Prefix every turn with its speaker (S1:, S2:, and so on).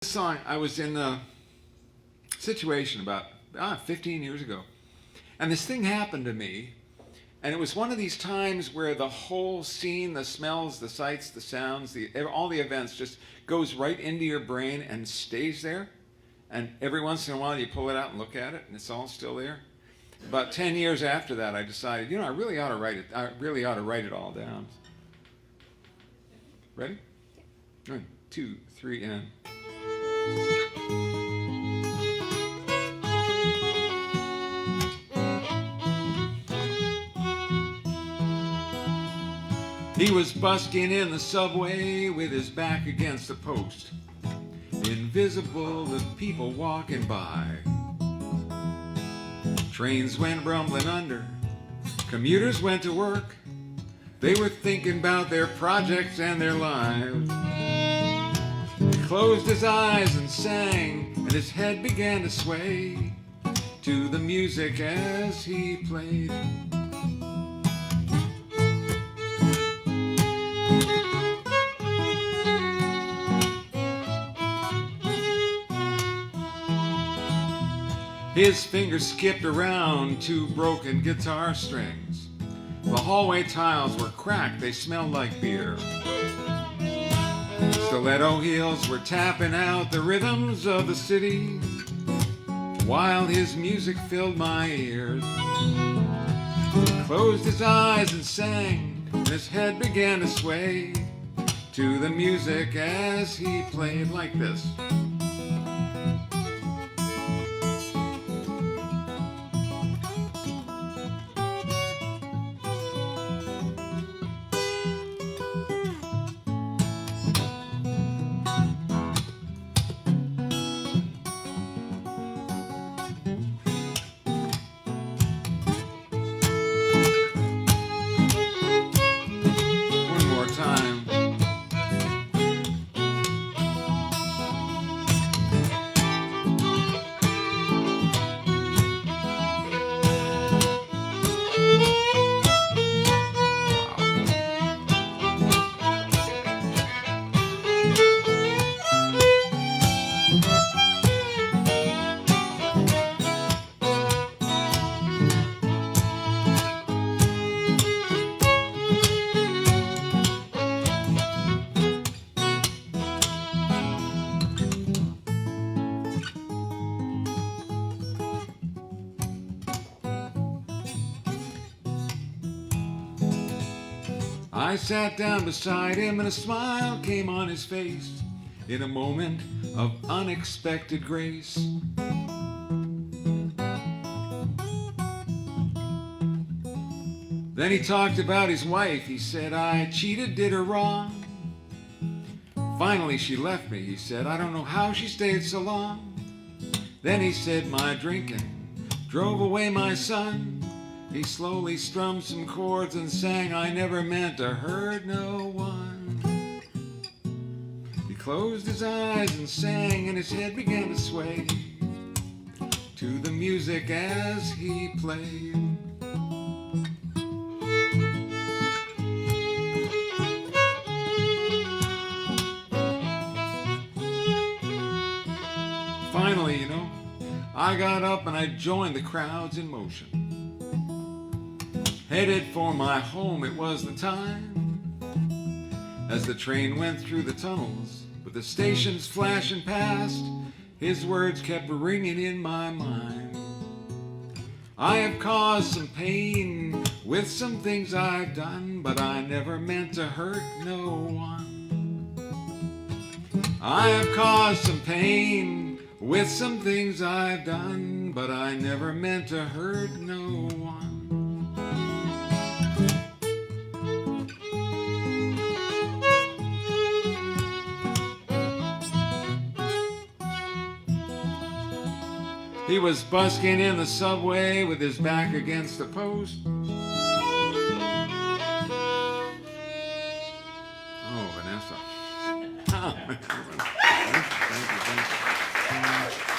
S1: Song, I was in a situation about 15 years ago, and this thing happened to me, and it was one of these times where the whole scene, the smells, the sights, the sounds, all the events just goes right into your brain and stays there, and every once in a while you pull it out and look at it, and it's all still there. About 10 years after that, I decided, I really ought to write it. I really ought to write it all down. Ready? 1, 2, 3, and... He was busking in the subway with his back against the post, invisible to people walking by. Trains went rumbling under, commuters went to work. They were thinking about their projects and their lives. He closed his eyes and sang, and his head began to sway to the music as he played. His fingers skipped around 2 broken guitar strings. The hallway tiles were cracked, they smelled like beer. Stiletto heels were tapping out the rhythms of the city, while his music filled my ears. He closed his eyes and sang, and his head began to sway to the music as he played like this. I sat down beside him and a smile came on his face in a moment of unexpected grace. Then he talked about his wife. He said, I cheated, did her wrong. Finally she left me, he said. I don't know how she stayed so long. Then he said, my drinking drove away my son. He slowly strummed some chords and sang, I never meant to hurt no one. He closed his eyes and sang, and his head began to sway to the music as he played. Finally, I got up and I joined the crowds in motion. Headed for my home, it was the time. As the train went through the tunnels, with the stations flashing past, his words kept ringing in my mind. I have caused some pain with some things I've done, but I never meant to hurt no one. I have caused some pain with some things I've done, but I never meant to hurt no one. He was busking in the subway with his back against the post. Oh, Vanessa. Oh, thank you.